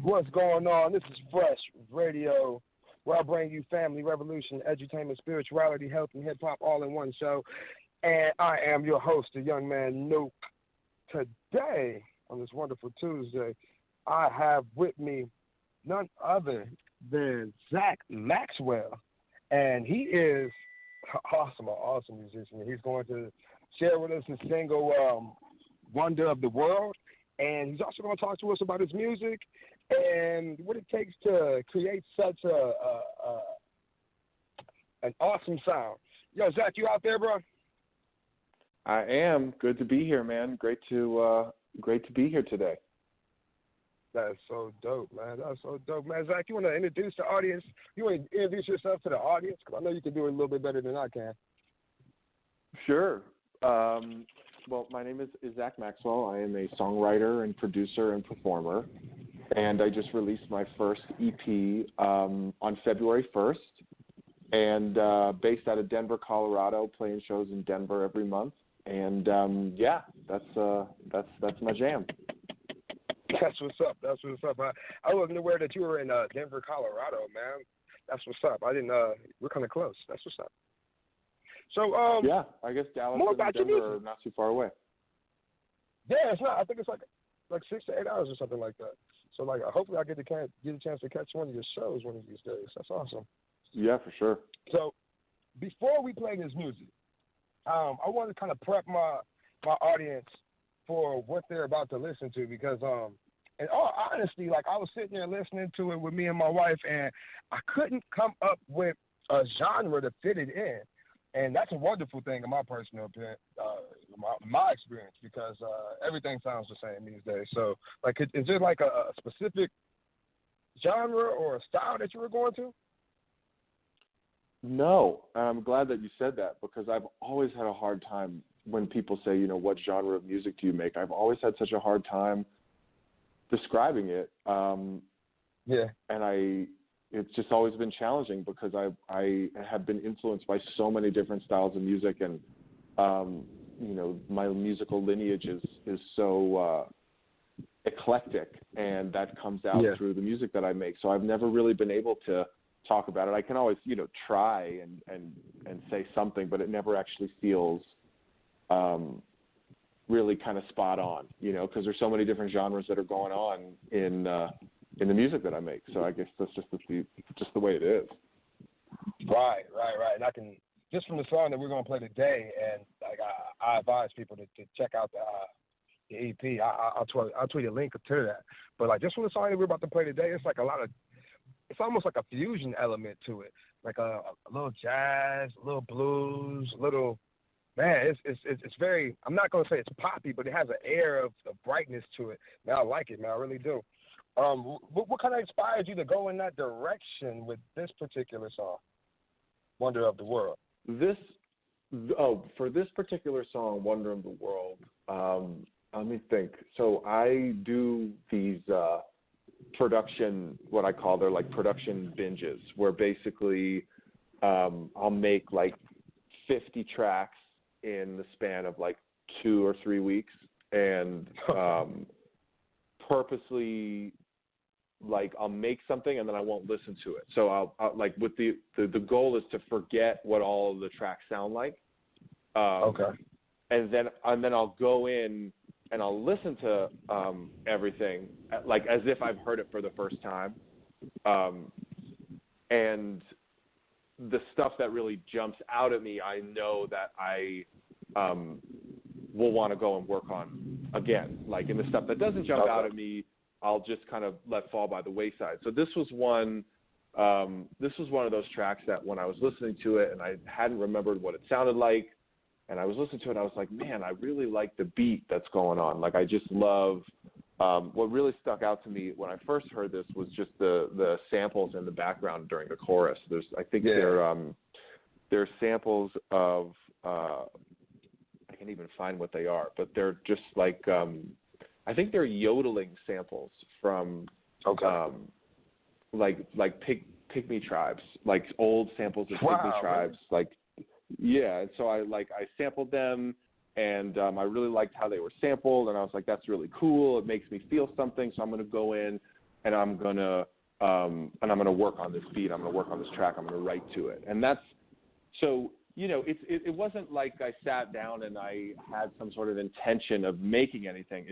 What's going on? This is Fresh Radio, where I bring you family, revolution, edutainment, spirituality, health, and hip-hop all in one show. And I am your host, the young man Nuke. Today, on this wonderful Tuesday, I have with me none other than Zach Maxwell. And he is an awesome musician. He's going to share with us his single, Wonder of the World. And he's also going to talk to us about his music and what it takes to create such an awesome sound. Yo, Zach, you out there, bro? I am. Good to be here, man. Great to be here today. That's so dope, man. That's so dope, man. Zach, you want to introduce the audience? You want to introduce yourself to the audience? Because I know you can do it a little bit better than I can. Sure. Well, my name is Zach Maxwell. I am a songwriter and producer and performer, and I just released my first EP on February 1st, and based out of Denver, Colorado, playing shows in Denver every month. And yeah, that's my jam. That's what's up. That's what's up. I wasn't aware that you were in Denver, Colorado, man. That's what's up. I didn't. We're kind of close. That's what's up. So yeah, I guess Dallas and Denver are not too far away. Yeah, it's not. I think it's like 6 to 8 hours or something like that. So like, hopefully I get a chance to catch one of your shows one of these days. That's awesome. Yeah, for sure. So before we play this music, I want to kind of prep my audience for what they're about to listen to, because in all honesty, like, I was sitting there listening to it with me and my wife, and I couldn't come up with a genre to fit it in. And that's a wonderful thing in my personal opinion, my experience, because everything sounds the same these days. So, like, is there like a specific genre or a style that you were going to? No, I'm glad that you said that, because I've always had a hard time when people say, you know, what genre of music do you make? I've always had such a hard time describing it. Yeah. And it's just always been challenging, because I have been influenced by so many different styles of music, and you know, my musical lineage is so eclectic, and that comes out through the music that I make. So I've never really been able to talk about it. I can always, you know, try and say something, but it never actually feels really kind of spot on, you know, because there's so many different genres that are going on in the music that I make. So I guess that's just the way it is. Right. And I can, just from the song that we're going to play today, and like I advise people to check out the EP. I'll tweet a link to that. But like, just from the song that we're about to play today, it's like it's almost like a fusion element to it, like a little jazz, a little blues, a little. Man, it's very. I'm not gonna say it's poppy, but it has an air of brightness to it. Man, I like it, man. I really do. What kind of inspired you to go in that direction with this particular song, "Wonder of the World"? For this particular song, "Wonder of the World," let me think. So I do these production, what I call, they're like production binges, where basically I'll make like 50 tracks in the span of like 2 or 3 weeks, and purposely, like, I'll make something and then I won't listen to it. So I'll like, with the goal is to forget what all of the tracks sound like. Okay. And then I'll go in and I'll listen to everything, like, as if I've heard it for the first time. And the stuff that really jumps out at me, I know that I will want to go and work on again. Like, and the stuff that doesn't jump out at me, I'll just kind of let fall by the wayside. So this was one of those tracks that when I was listening to it and I hadn't remembered what it sounded like, and I was listening to it, I was like, man, I really like the beat that's going on. Like, I just love what really stuck out to me when I first heard this was just the samples in the background during the chorus. They're samples of I can't even find what they are, but they're just like I think they're yodeling samples from like pygmy tribes, like old samples of pygmy tribes, like. Yeah, and so I sampled them, and I really liked how they were sampled, and I was like, that's really cool. It makes me feel something, so I'm going to go in and I'm gonna work on this beat. I'm gonna work on this track. I'm gonna write to it. And that's so. It wasn't like I sat down and I had some sort of intention of making anything.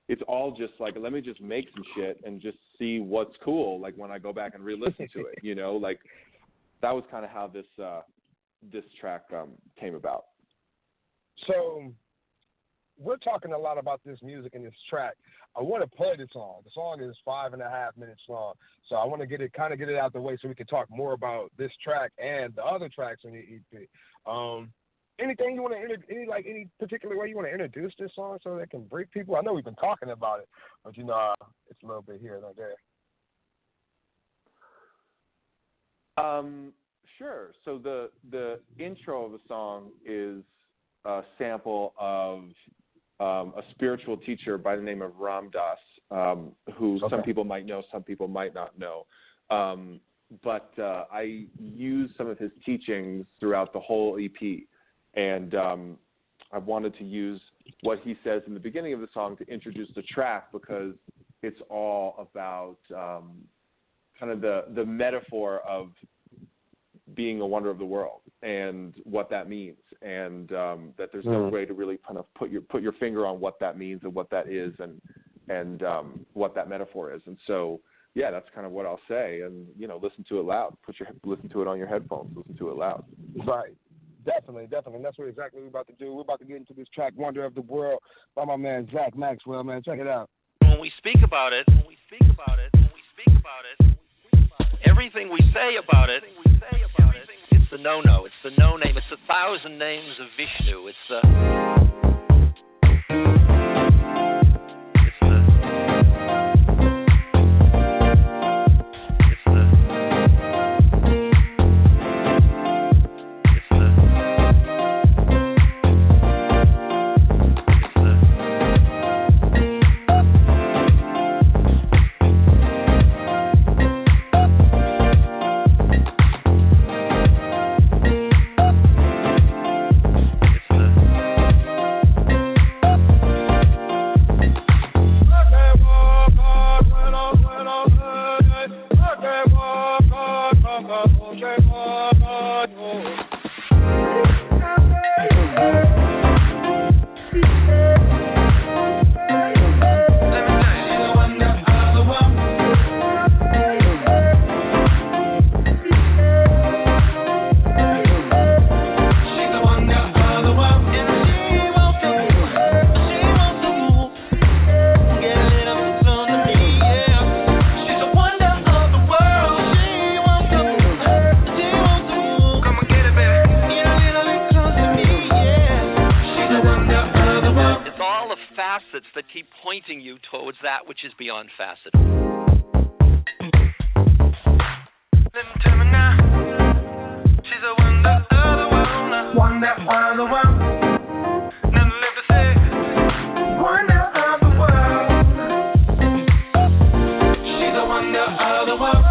It's all just like, let me just make some shit and just see what's cool. Like when I go back and re-listen to it, like that was kind of how this track came about. So we're talking a lot about this music and this track. I want to play the song. The song is 5.5 minutes long, so I want to get it out the way so we can talk more about this track and the other tracks in the EP. Anything you want to any particular way you want to introduce this song so that can brief people? I know we've been talking about it, but it's a little bit here and there. Sure. So the intro of the song is a sample of a spiritual teacher by the name of Ram Dass, who some people might know, some people might not know. But I use some of his teachings throughout the whole EP. And I wanted to use what he says in the beginning of the song to introduce the track, because it's all about kind of the metaphor of being a wonder of the world and what that means, and that there's no way to really kind of put your finger on what that means and what that is and what that metaphor is. And so, yeah, that's kind of what I'll say. And listen to it loud. Listen to it on your headphones. Listen to it loud. Right. Definitely. And that's what exactly we're about to do. We're about to get into this track, Wonder of the World, by my man, Zach Maxwell, man. Check it out. When we speak about it, everything we say about it, it's the no-no. It's the no-name. It's 1,000 names of Vishnu. It's the... That keep pointing you towards that which is beyond facet. Let me tell me now, she's a wonder of the world. Wonder of the world. Nothing left to say. Wonder of the world. She's a wonder of the world.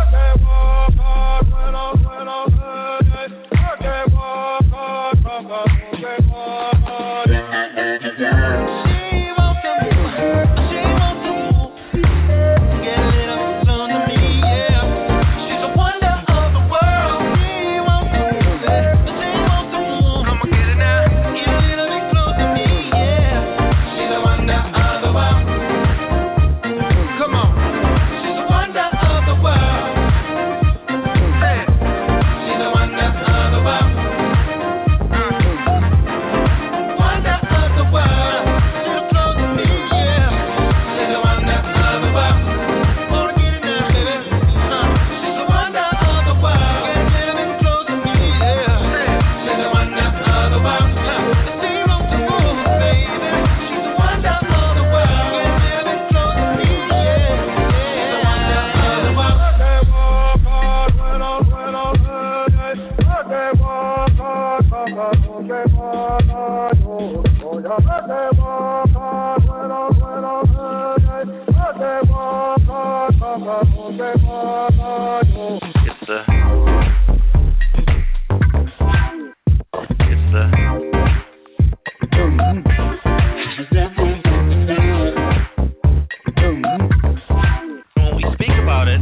When we speak about it.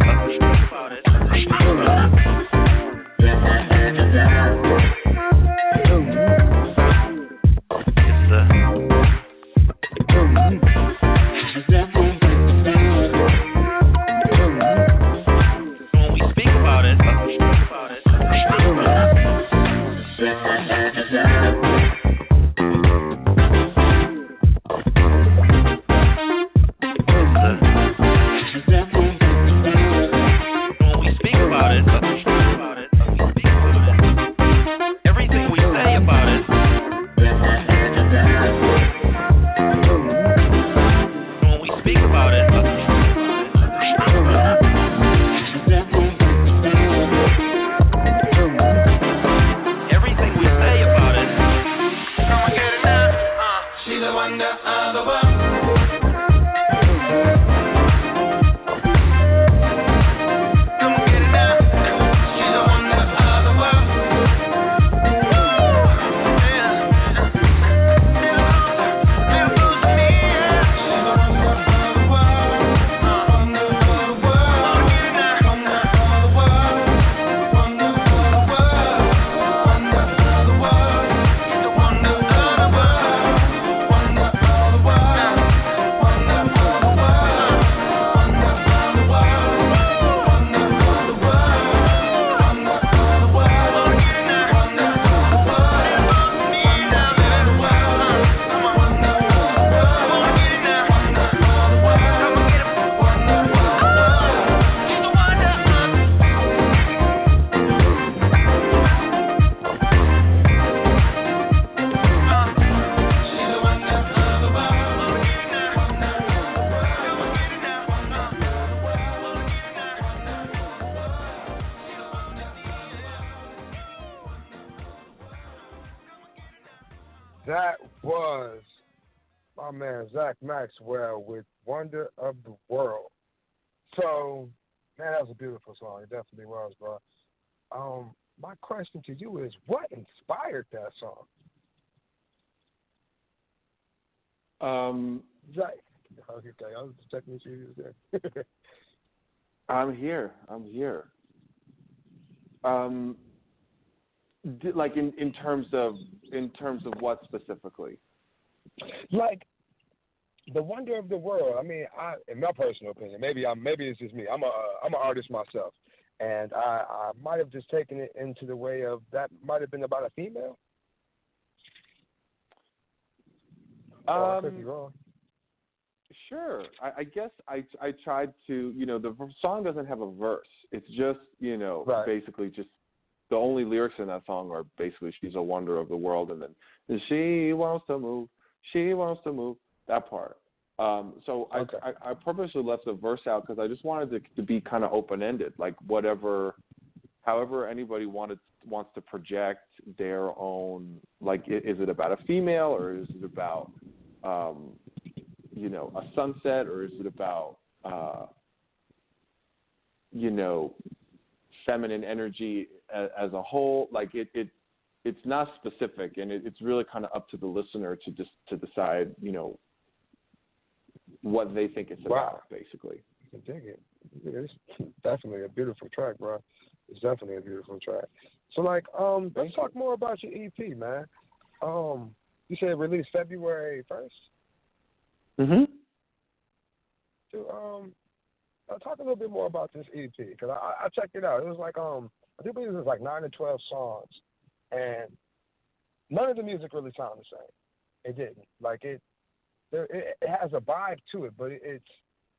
That was my man Zach Maxwell with Wonder of the World. So, man, that was a beautiful song. It definitely was, bro. My question to you is, what inspired that song? Zach. Okay, I was checking to see if you was there. I'm here. Like in terms of what specifically? Like the wonder of the world. I mean, in my personal opinion, maybe it's just me. I'm an artist myself, and I might have just taken it into the way of that might have been about a female. I could be wrong. Sure. I guess I tried to, the song doesn't have a verse. It's just, right. Basically just the only lyrics in that song are basically she's a wonder of the world, and then she wants to move, that part. So okay. I purposely left the verse out because I just wanted it to be kind of open-ended, like however anybody wants to project their own, like is it about a female or is it about, a sunset, or is it about, feminine energy as a whole? Like it's not specific, and it's really kind of up to the listener to decide, what they think it's about, basically. I can dig it. It's definitely a beautiful track, bro. It's definitely a beautiful track. So, like, let's talk more about your EP, man. You said it released February 1st? Mm-hmm. So, talk a little bit more about this EP, because I checked it out. It was like, I think it was like 9 or 12 songs, and none of the music really sounded the same. It didn't. Like, it has a vibe to it, but it's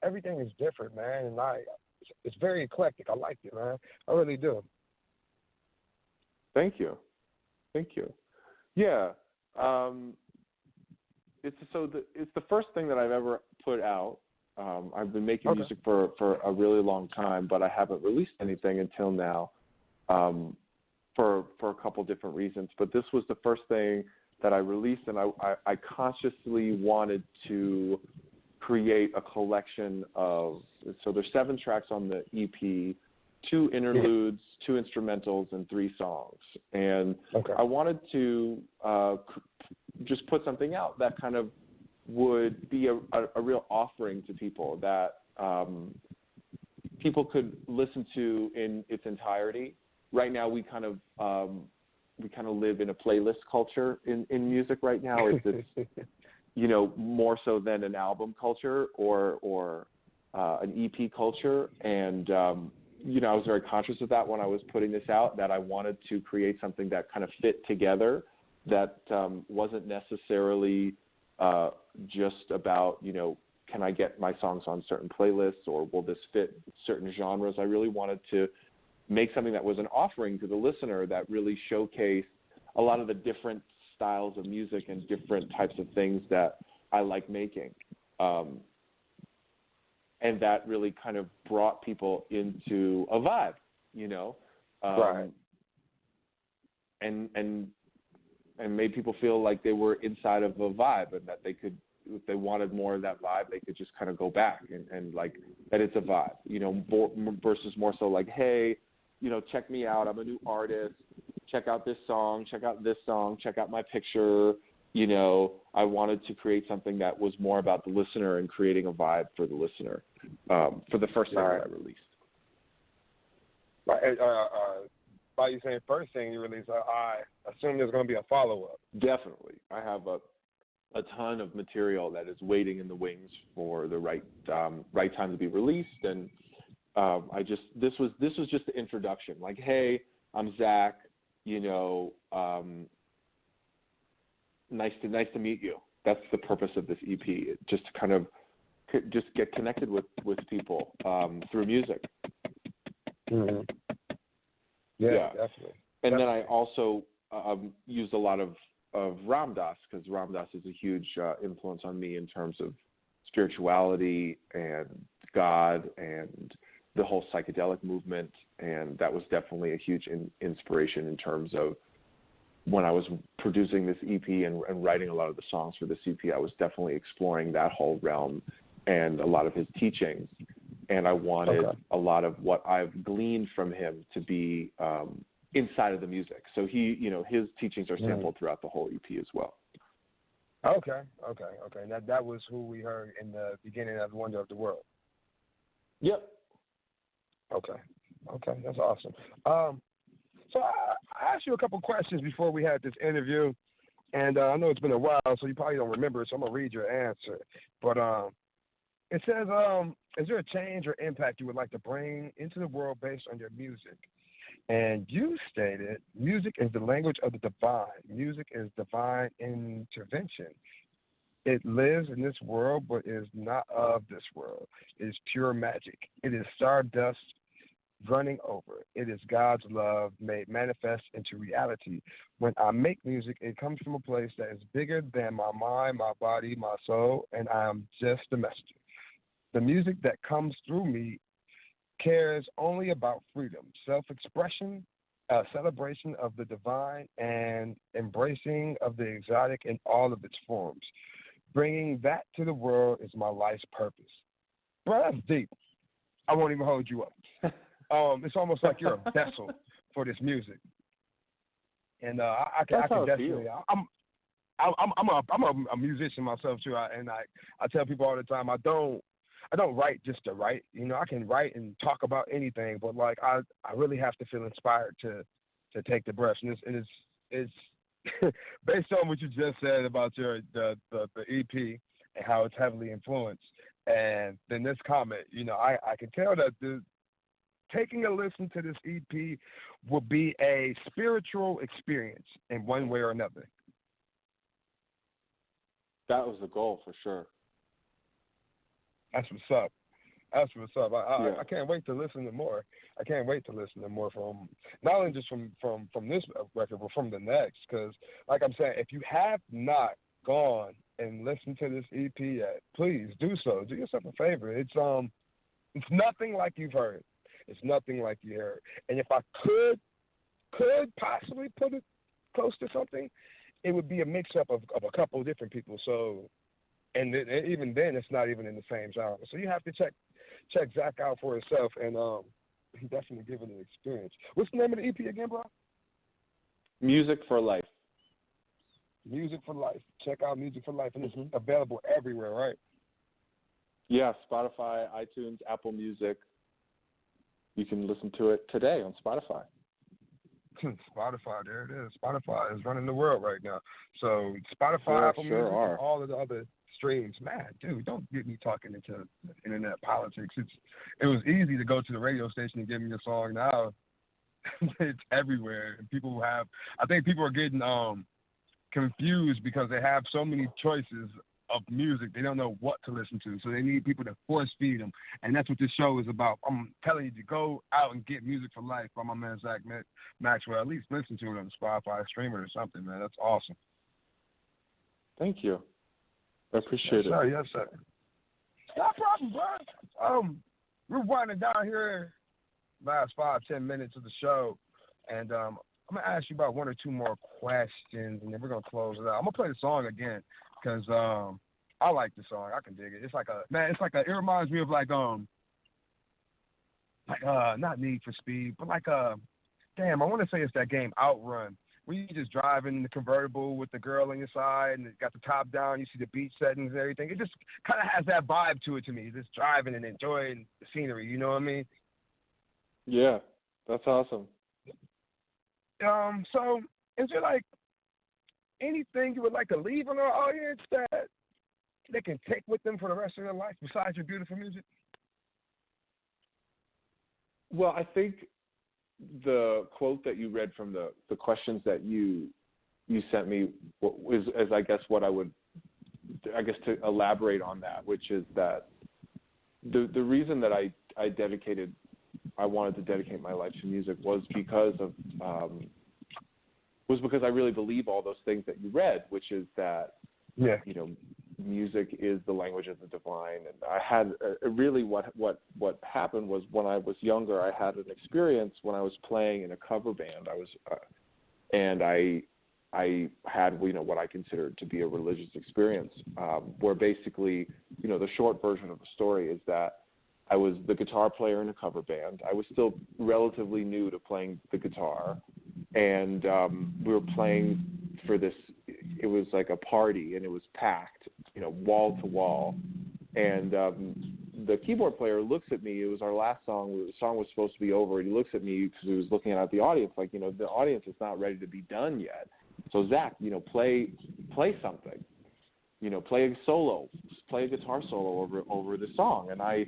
everything is different, man, and it's very eclectic. I like it, man. I really do. Thank you. Yeah. It's the first thing that I've ever put out. I've been making music for a really long time, but I haven't released anything until now, for a couple different reasons. But this was the first thing that I released, and I consciously wanted to create a collection of, so there's 7 tracks on the EP, 2 interludes, 2 instrumentals, and 3 songs. And I wanted to just put something out that kind of would be a real offering to people that, people could listen to in its entirety. Right now, we kind of live in a playlist culture in music right now. It's more so than an album culture or an EP culture. And, I was very conscious of that when I was putting this out, that I wanted to create something that kind of fit together, that wasn't necessarily just about, can I get my songs on certain playlists, or will this fit certain genres? I really wanted to make something that was an offering to the listener that really showcased a lot of the different styles of music and different types of things that I like making. And that really kind of brought people into a vibe, right. And made people feel like they were inside of a vibe, and that they could, if they wanted more of that vibe, they could just kind of go back and like that it's a vibe, versus more so like, hey, check me out, I'm a new artist, check out this song, check out this song, check out my picture. I wanted to create something that was more about the listener and creating a vibe for the listener, for the first thing that I released. Right. By you saying first thing you released, I assume there's going to be a follow-up. Definitely. I have a ton of material that is waiting in the wings for the right time to be released. And this was just the introduction. Like, hey, I'm Zach, nice to meet you. That's the purpose of this EP, just to kind of just get connected with people through music. Mm-hmm. Yeah, definitely. And then I also used a lot of Ram Dass, because Ram Dass is a huge influence on me in terms of spirituality and God and the whole psychedelic movement. And that was definitely a huge inspiration in terms of when I was producing this EP and writing a lot of the songs for this EP. I was definitely exploring that whole realm and a lot of his teachings. And I wanted a lot of what I've gleaned from him to be inside of the music. So his teachings are sampled throughout the whole EP as well. Okay. And that was who we heard in the beginning of Wonder of the World. Yep. Okay, that's awesome. So I asked you a couple questions before we had this interview, and I know it's been a while, so you probably don't remember, so I'm going to read your answer. But it says, is there a change or impact you would like to bring into the world based on your music? And you stated, music is the language of the divine. Music is divine intervention. It lives in this world, but is not of this world. It is pure magic. It is stardust running over. It is God's love made manifest into reality. When I make music, it comes from a place that is bigger than my mind, my body, my soul, and I am just the messenger. The music that comes through me cares only about freedom, self-expression, celebration of the divine, and embracing of the exotic in all of its forms. Bringing that to the world is my life's purpose. Bro, that's deep. I won't even hold you up. It's almost like you're a vessel for this music, and I can definitely. I'm a musician myself too, and I tell people all the time I don't write just to write. I can write and talk about anything, but like I really have to feel inspired to take the breath, and it's based on what you just said about the EP and how it's heavily influenced, and then this comment, I can tell that taking a listen to this EP will be a spiritual experience in one way or another. That was the goal for sure. That's what's up. I can't wait to listen to more. I can't wait to listen to more from not only just from this record, but from the next. Because, like I'm saying, if you have not gone and listened to this EP yet, please do so. Do yourself a favor. It's nothing like you've heard. It's nothing like you heard. And if I could possibly put it close to something, it would be a mix-up of a couple of different people. So, and even then, it's not even in the same genre. So you have to check Zach out for himself, and he definitely give it an experience. What's the name of the EP again, bro? Music for Life. Music for Life. Check out Music for Life, and it's available everywhere, right? Yeah, Spotify, iTunes, Apple Music. you can listen to it today on Spotify. Spotify, there it is. Spotify is running the world right now. So Spotify, Sure, Apple sure Music, are. and all of the other streams. Man, dude, don't get me talking into internet politics. It was easy to go to the radio station and give me a song. Now it's everywhere. And I think people are getting confused because they have so many choices of music. They don't know what to listen to. So they need people to force feed them. And that's what this show is about. I'm telling you to go out and get Music for Life by my man Zach Maxwell. At least listen to it on Spotify, stream it or something, man. That's awesome. Thank you. I appreciate it. Yes, sir. No problem, bro. We're winding down here last 5-10 minutes of the show. And I'm going to ask you about one or two more questions, and then we're going to close it out. I'm going to play the song again because I like the song. I can dig it. It reminds me of not Need for Speed, but I want to say it's that game Outrun, where you just driving in the convertible with the girl on your side and it got the top down, you see the beach settings and everything. It just kind of has that vibe to it to me, just driving and enjoying the scenery, you know what I mean? Yeah, that's awesome. So is there anything you would like to leave on our audience that they can take with them for the rest of their life besides your beautiful music? Well, I think the quote that you read from the questions that you sent me is I guess what to elaborate on that, which is that the reason that I wanted to dedicate my life to music was because I really believe all those things that you read, which is that music is the language of the divine. And I had really what happened was when I was younger, I had an experience when I was playing in a cover band. I had what I considered to be a religious experience, where basically the short version of the story is that I was the guitar player in a cover band. I was still relatively new to playing the guitar, and we were playing for this. It was like a party, and it was packed, wall to wall. And the keyboard player looks at me. It was our last song. The song was supposed to be over, and he looks at me because he was looking at the audience, the audience is not ready to be done yet. So Zach, play something. Play a solo, play a guitar solo over the song. And I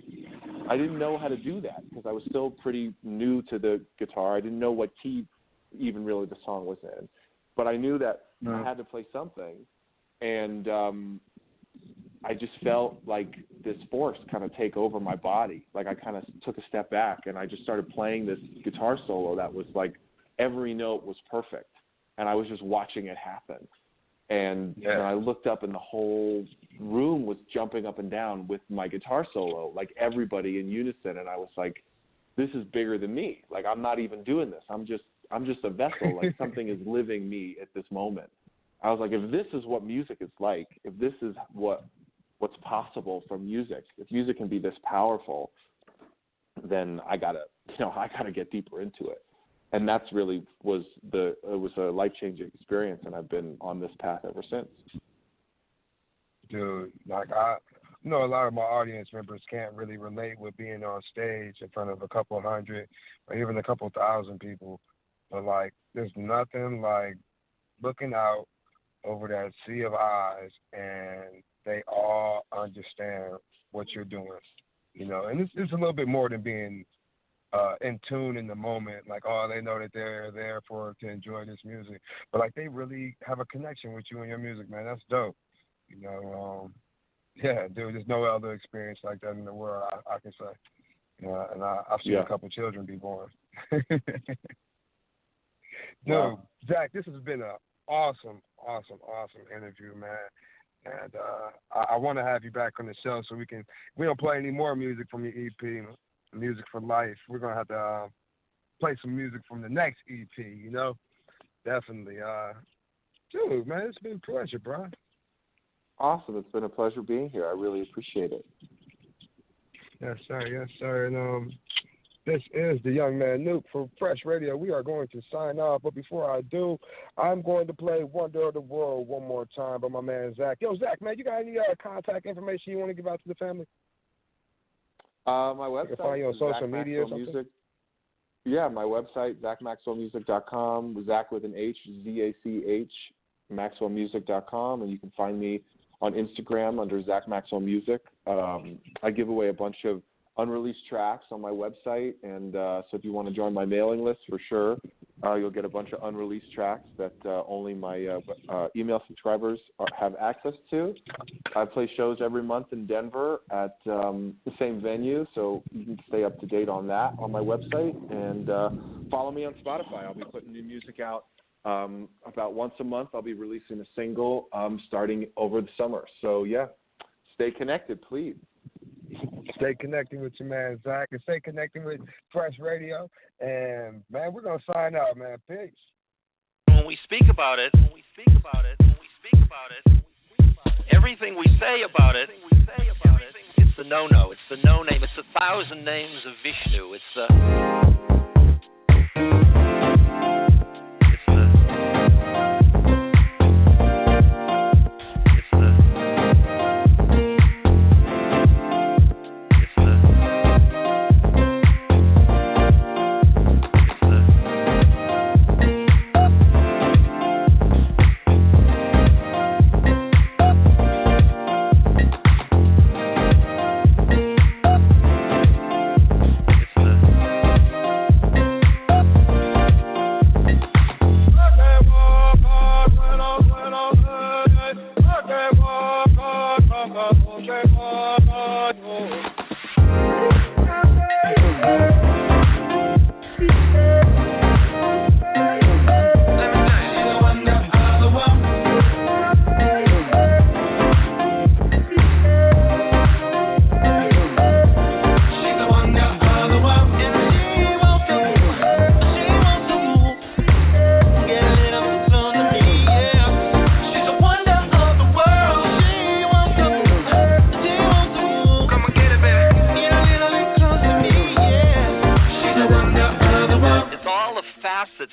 didn't know how to do that because I was still pretty new to the guitar. I didn't know what key even really the song was in. But I knew that I had to play something. And I just felt like this force kind of take over my body. Like I kind of took a step back and I just started playing this guitar solo that was like every note was perfect. And I was just watching it happen. And I looked up and the whole room was jumping up and down with my guitar solo, like everybody in unison. And I was like, this is bigger than me. Like, I'm not even doing this. I'm just a vessel. Like something is living me at this moment. I was like, if this is what music is like, if this is what's possible from music, if music can be this powerful, then I gotta get deeper into it. And that's really was a life-changing experience, and I've been on this path ever since. Dude, I know a lot of my audience members can't really relate with being on stage in front of a couple hundred or even a couple thousand people. But, there's nothing like looking out over that sea of eyes and they all understand what you're doing, And it's a little bit more than being in tune in the moment, they know that they're there to enjoy this music, but they really have a connection with you and your music, man. That's dope. Dude, there's no other experience like that in the world, I can say. And I've seen a couple children be born. Dude, wow. Zach, this has been an awesome interview, man. And I want to have you back on the show so we don't play any more music from your EP, Music for Life. We're going to have to play some music from the next EP, Definitely. Dude, man, it's been a pleasure, bro. Awesome. It's been a pleasure being here. I really appreciate it. Yes, sir. And this is the Young Man Nuke for FRESHH Radio. We are going to sign off, but before I do, I'm going to play Wonder of the World one more time by my man, Zach. Yo, Zach, man, you got any contact information you want to give out to the family? My website you can find you on social Zach media or Maxwell something? Music. Yeah, my website, ZachMaxwellMusic.com, Zach with an H, Z-A-C-H, MaxwellMusic.com, and you can find me on Instagram under Zach Maxwell Music. I give away a bunch of unreleased tracks on my website, and so if you want to join my mailing list, for sure, you'll get a bunch of unreleased tracks that only my email subscribers have access to. I play shows every month in Denver at the same venue, so you can stay up to date on that on my website, and follow me on Spotify. I'll be putting new music out about once a month. I'll be releasing a single starting over the summer. So, yeah, stay connected, please. Stay connected with your man, Zach, and stay connected with FRESHH Radio. And, man, we're going to sign out, man. Peace. When we speak about it, everything we say about it, it's the no-no. It's the no-name. It's 1,000 names of Vishnu. It's the...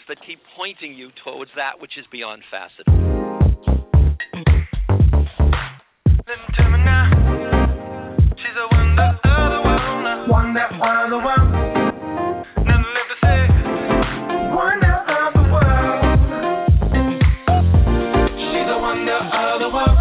that keep pointing you towards that which is beyond facet. Tell me now, she's a wonder of the world, wonder of the world. Nothing left to say, wonder of the world. She's a wonder of the world.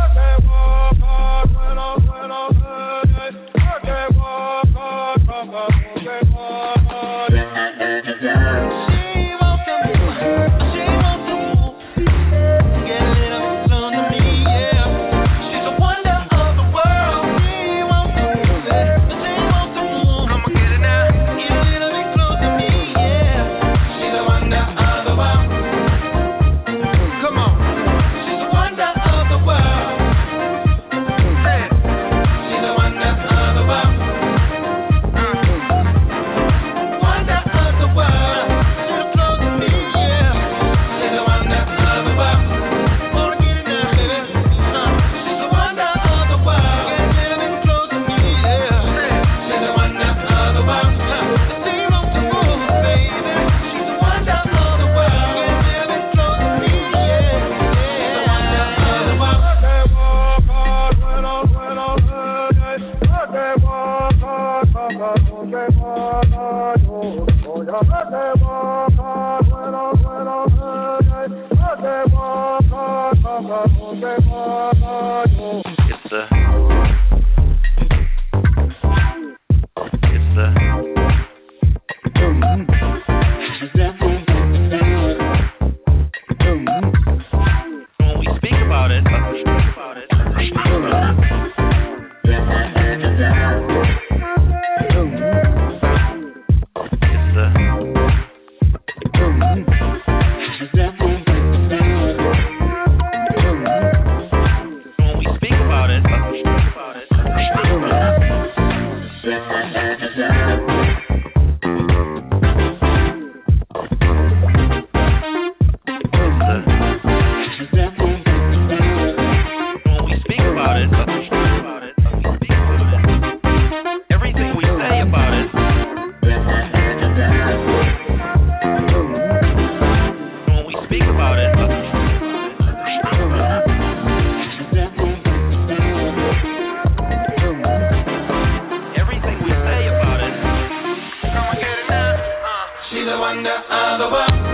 the wonder of the world.